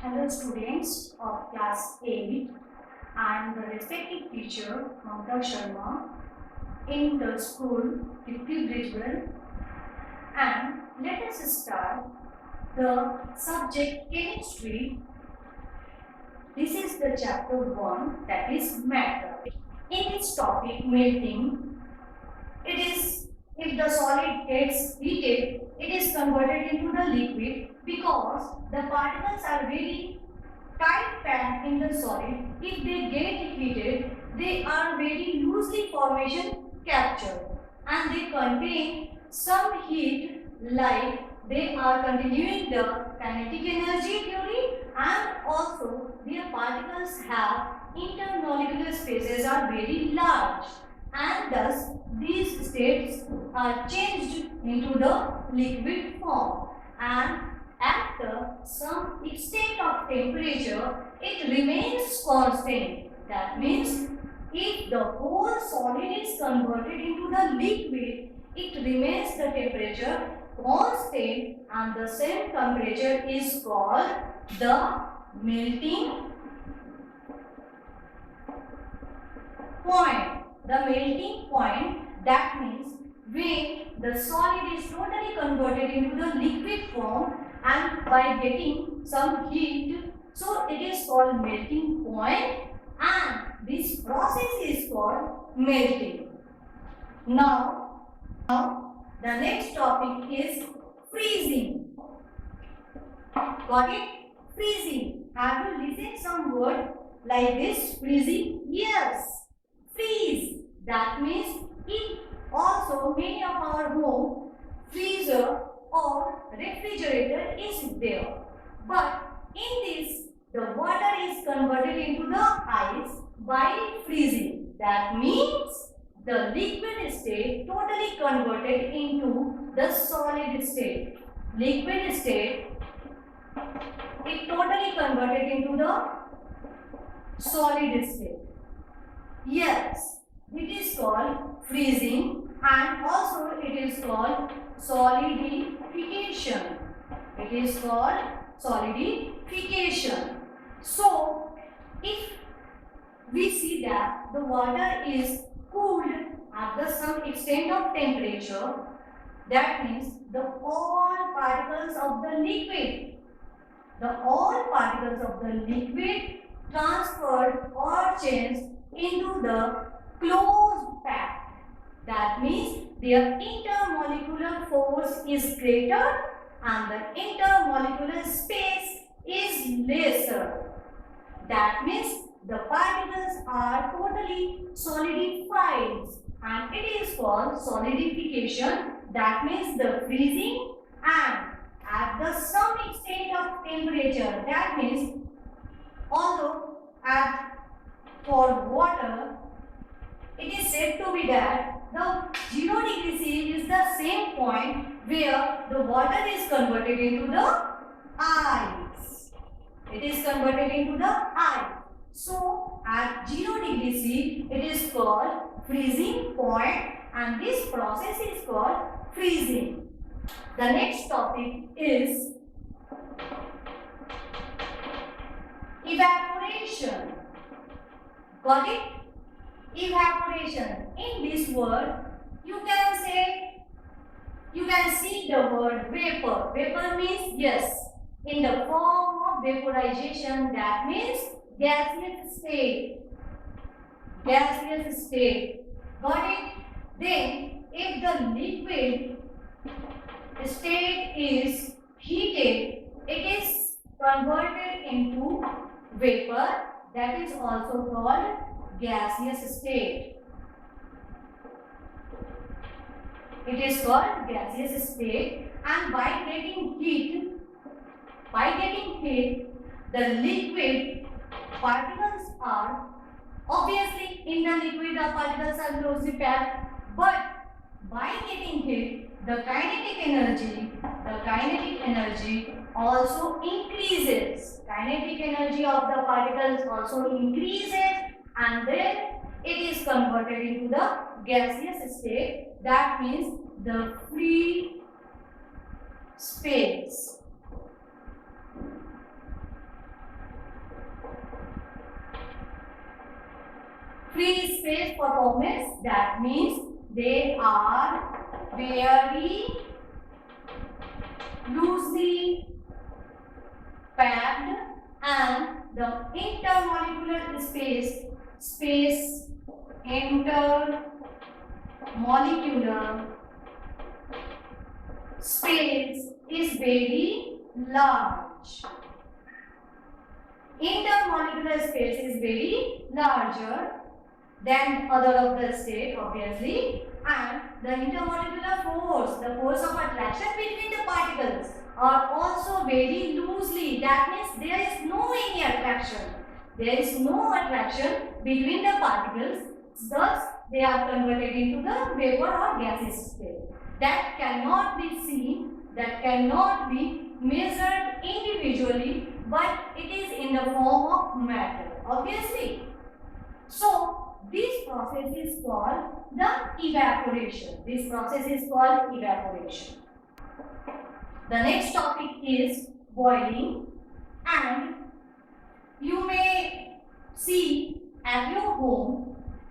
Hello students of class 8. I am the respected teacher Mamta Sharma in the school Dipti Bridgewell, and let us start the subject chemistry. This is the chapter 1, that is matter. In its topic melting, it is if the solid gets heated, it is converted into the liquid because the particles are very tight packed in the solid. If they get heated, they are very loosely formation captured and they contain some heat, like they are continuing the kinetic energy theory, and also their particles have intermolecular spaces are very large, and thus these states are changed into the liquid form, and after some extent of temperature, it remains constant. That means if the whole solid is converted into the liquid, it remains the temperature constant, and the same temperature is called the melting point. The melting point, that means when the solid is totally converted into the liquid form and by getting some heat, so it is called melting point, and this process is called melting. Now the next topic is freezing. Got it? Freezing. Have you listened some word like this? Freezing? Yes. Freeze. That means in also many of our home freezer or refrigerator is there. But in this the water is converted into the ice by freezing. That means the liquid state totally converted into the solid state. Liquid state it totally converted into the solid state. Yes, it is called freezing, and also it is called solidification. It is called solidification. So, if we see that the water is cooled at the some extent of temperature, that means the all particles of the liquid transferred or changed into the closed pack. That means their intermolecular force is greater and the intermolecular space is lesser. That means the particles are totally solidified, and it is called solidification. That means the freezing, and at the some extent of temperature, that means although at for water it is said to be that the 0 degree C is the same point where the water is converted into the ice. It is converted into the ice. So at 0 degree C it is called freezing point, and this process is called freezing. The next topic is evaporation. Got it? Evaporation. In this word, you can see the word vapor. Vapor means yes, in the form of vaporization. That means gaseous state. Gaseous state. Got it? Then, if the liquid state is heated, it is converted into vapor. That is also called gaseous state. It is called gaseous state, and by getting heat, the liquid particles are obviously in the liquid the particles are closely packed, but by getting heat, the kinetic energy also increases. Kinetic energy of the particles also increases, and then it is converted into the gaseous state. That means the free space. free space performance, that means they are very loosely packed, and the intermolecular intermolecular space is very large. Intermolecular space is very larger than other of the state, obviously, and the intermolecular force, the force of attraction between the particles, are also very loosely. That means there is no any attraction. There is no attraction between the particles. Thus, they are converted into the vapor or gaseous state. That cannot be seen, that cannot be measured individually, but it is in the form of matter, obviously. So, this process is called the evaporation. This process is called evaporation. The next topic is boiling, and you may see at your home,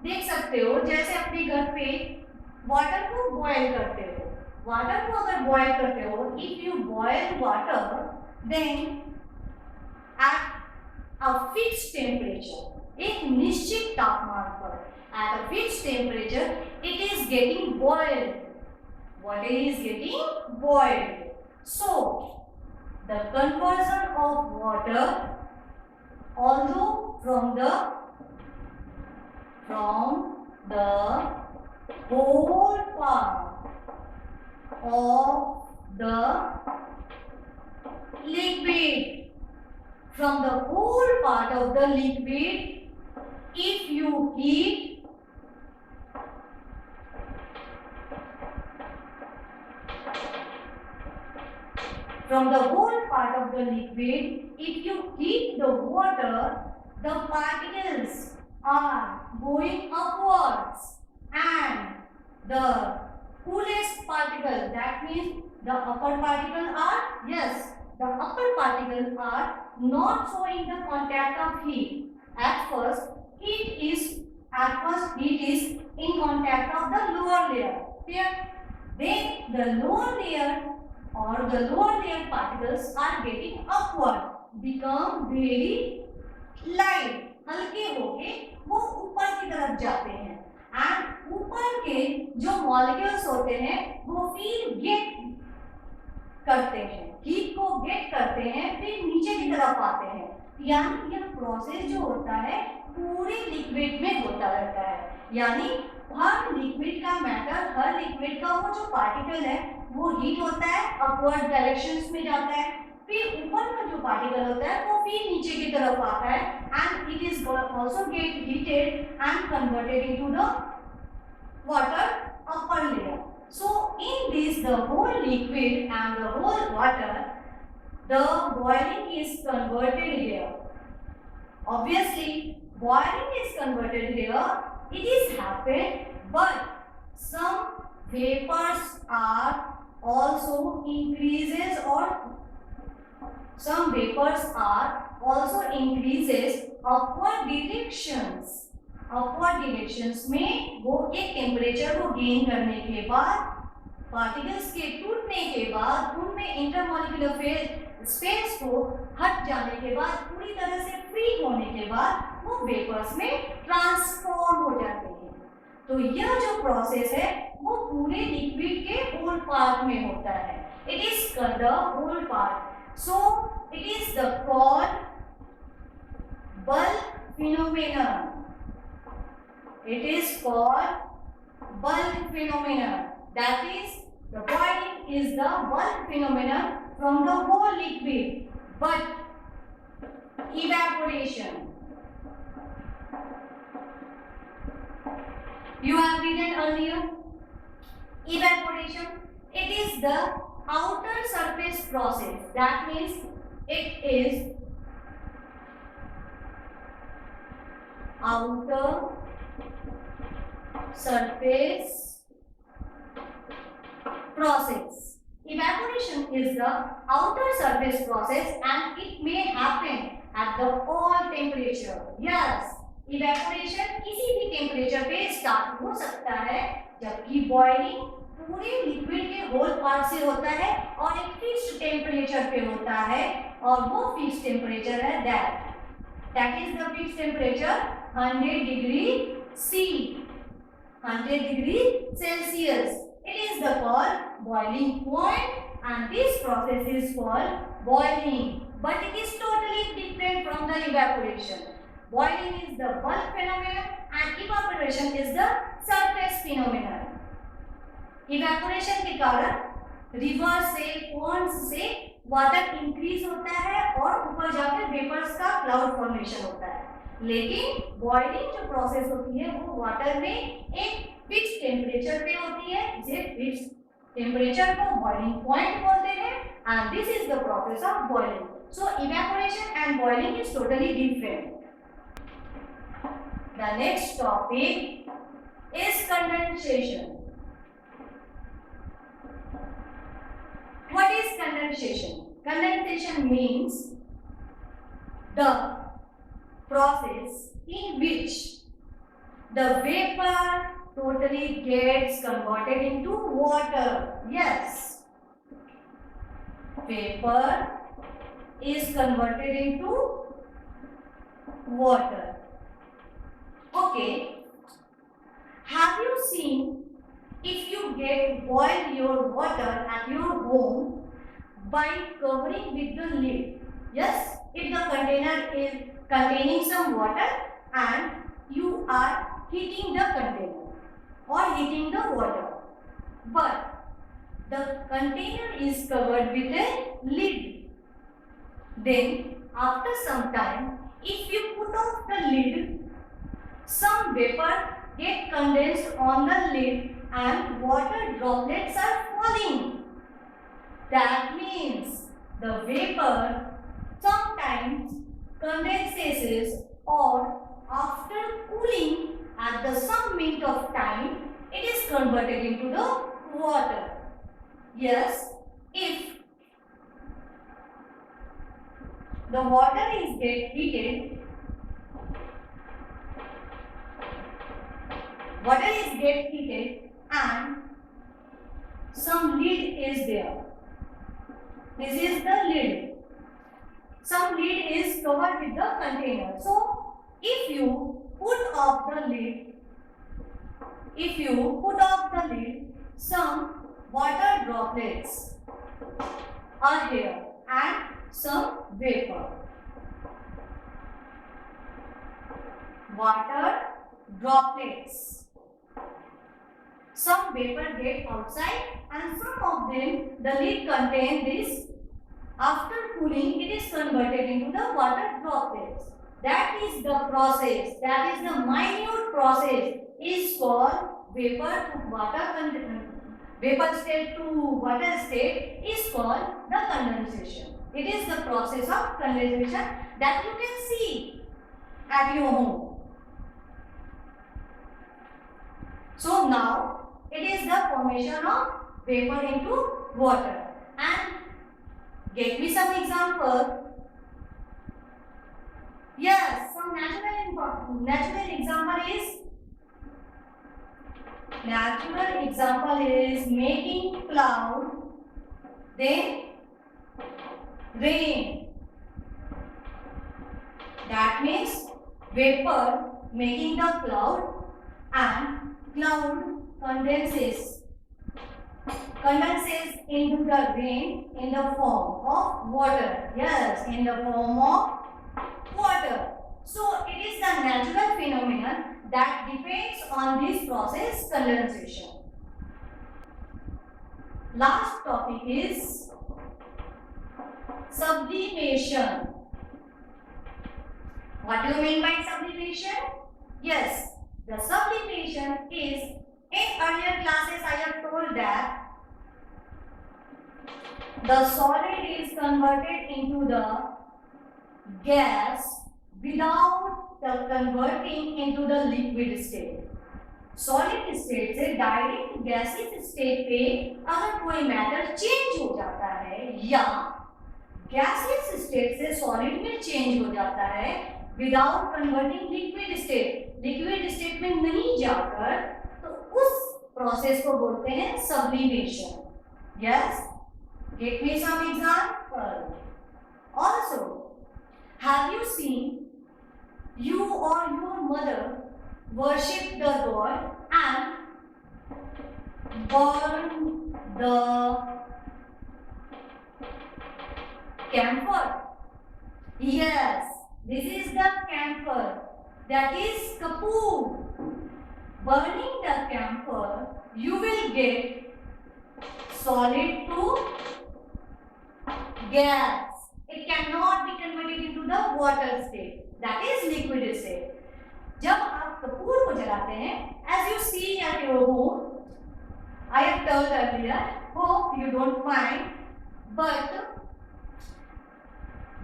देख सकते हो जैसे अपने घर पे water को boil करते हो. वाटर को अगर बॉयल करते हो, if you boil water then at a fixed temperature, एक निश्चित तापमान पर, at a fixed temperature, it is getting boiled. Water is getting boiled. So, the conversion of water, although from the whole part of the liquid, from the whole part of the liquid, if you heat from the whole part of the liquid, if you heat the water, the particles are going upwards, and the coolest particle, that means the upper particle are, yes, the upper particles are not showing the contact of heat. At first heat is in contact of the lower layer. Here, then the lower layer or the lower layer particles are getting upward, become very light, हल्के होके वो ऊपर की तरफ जाते हैं, and ऊपर के जो मॉलिक्यूल्स होते हैं वो फिर गेट करते हैं, हीट को गेट करते हैं, फिर नीचे की तरफ आते हैं. यानी यह प्रोसेस जो होता है पूरे लिक्विड में होता रहता है. यानी हर लिक्विड का मैटर, हर लिक्विड का वो जो पार्टिकल है वो हीट होता है, अपवर्ड डायरेक्शंस में जाता है, फिर ऊपर का जो पार्टिकल होता है वो फिर नीचे की तरफ आता है, and it is also get heated and converted into the water upper layer. So in this, the whole liquid and the whole water, the boiling is converted here. Obviously, boiling is converted here. It is happened, but some vapors are also increases, or some vapors are also increases upward directions. Upward directions में वो एक temperature को gain करने के बाद, particles के टूटने के बाद, उनमें इंटरमॉलिक्यूलर स्पेस को हट जाने के बाद, पूरी तरह से फ्री होने के बाद वो वेपर्स में ट्रांसफॉर्म हो जाते हैं. तो यह जो प्रोसेस है वो पूरे लिक्विड के होल पार्ट में होता है. It is the whole part. So it is the called bulk phenomenon. It is called bulk phenomenon. That is, the boiling is the bulk phenomenon from the whole liquid. But evaporation, you have written earlier, evaporation, it is the outer surface process. That means it is outer surface process. Evaporation is the outer surface process, and it may happen at the all temperature. Yes, evaporation किसी भी temperature पे start हो सकता है, जबकि boiling पूरे liquid के whole part से होता है और एक फिक्स्ड टेम्परेचर पे होता है, और वो फिक्स्ड टेम्परेचर है that is the fixed temperature 100 degree C, 100 degree Celsius. It is the called boiling point, and this process is called boiling. But it is totally different from the evaporation. Boiling is the bulk phenomenon and evaporation is the surface phenomenon. Evaporation के कारण river से ponds से water increase होता है और ऊपर जाकर vapours का क्लाउड फॉर्मेशन होता है, लेकिन बॉइलिंग जो प्रोसेस होती है वो वाटर में एक फिक्स टेम्परेचर पे होती है, जिस फिक्स टेम्परेचर को बॉइलिंग पॉइंट बोलते हैं, and this is the process of boiling. So evaporation and boiling is totally different. The next topic is condensation. What is condensation? Condensation means the process in which the vapor totally gets converted into water. Yes, vapor is converted into water. Okay, have you seen, if you boil your water at your home by covering with the lid? Yes, if the container is containing some water and you are heating the container or heating the water, but the container is covered with a lid. Then after some time, if you put off the lid, some vapor get condensed on the lid and water droplets are falling. That means the vapor sometimes condenses, or after cooling at the some minute of time, it is converted into the water. Yes, if the water is heated, and some lid is there. This is the lid. Some lid is covered with the container. So if you put off the lid, some water droplets are here and some vapor. Water droplets. Some vapor get outside and some of them, the lid contain this. After cooling, it is converted into the water droplets. That is the process. That is the minute process. Is called vapor state to water state is called the condensation. It is the process of condensation that you can see at your home. So now it is the formation of vapor into water. And get me some example. Yes, some natural example is making cloud, then rain. That means vapor making the cloud, and cloud condenses into the rain in the form of water. Yes, in the form of water. So it is the natural phenomenon that depends on this process, condensation. Last topic is sublimation. What do you mean by sublimation? Yes, the sublimation is, in earlier classes I have told that the solid is converted into the gas without the converting into the liquid state. Solid state से direct gaseous state पे अगर कोई matter change हो जाता है या gaseous state से solid में चेंज हो जाता है, without converting liquid state, liquid state में नहीं जाकर, तो उस प्रोसेस को बोलते हैं sublimation. Yes, get me some example. Also have you seen you or your mother worship the god and burn the camphor? Yes, this is the camphor, that is kapoor. Burning the camphor, you will get solid to gas. It cannot be converted into the water state, that is liquid state. जब आप कपूर को जलाते हैं, as you see at your home, I have told earlier, hope you don't mind, but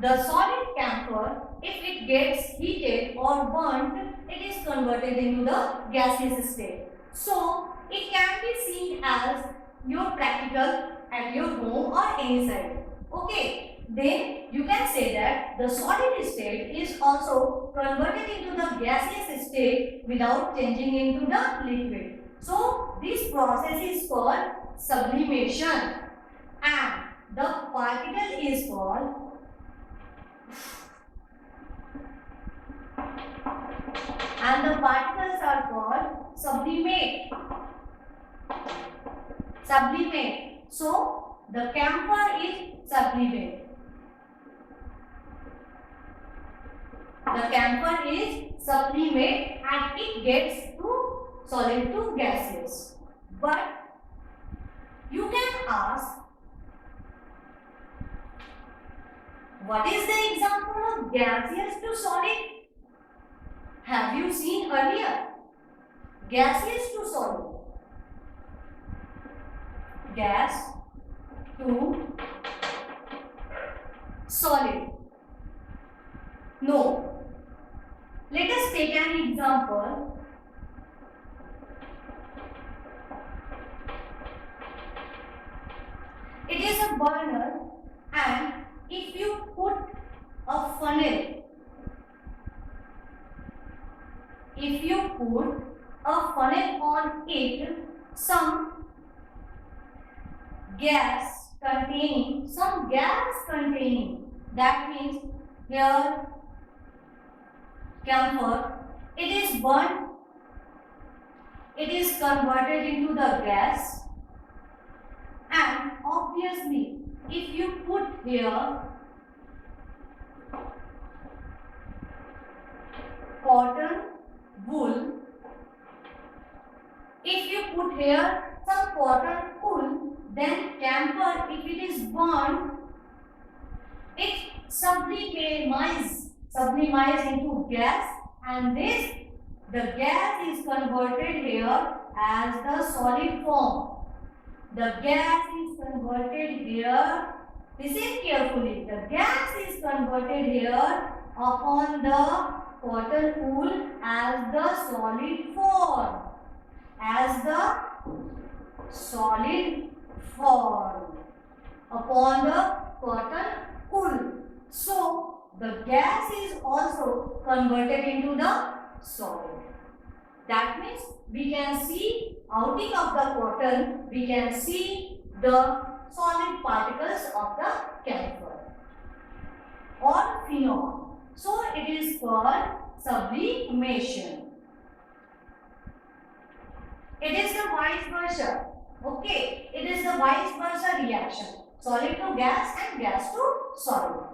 the solid camphor, if it gets heated or burnt, it is converted into the gaseous state. So it can be seen as your practical at your home or any side. Okay, then you can say that the solid state is also converted into the gaseous state without changing into the liquid. So this process is called sublimation, and the particle is called sublimate. Sublimate. So the camphor is sublimate. The camphor is sublimate and it gets to solid to gaseous. But you can ask, what is the example of gaseous to solid? Have you seen earlier? Gaseous to solid. Gas to solid. No. Let us take an example. It is a burner, and if you put a funnel, if you put a funnel on it, some gas containing, that means here camphor, it is burnt, it is converted into the gas, and obviously if you put here cotton wool, if you put here some cotton wool, then camphor, if it is burnt, it sublimates into gas, and this, the gas is converted here as the solid form. The gas is converted here, listen carefully, the gas is converted here upon the cotton wool as the solid form. As the solid form upon the cotton wool. So the gas is also converted into the solid. That means we can see outing of the cotton, we can see the solid particles of the camphor or phenol. So it is called sublimation. It is the vice versa. Okay, it is the vice versa reaction. Solid to gas and gas to solid.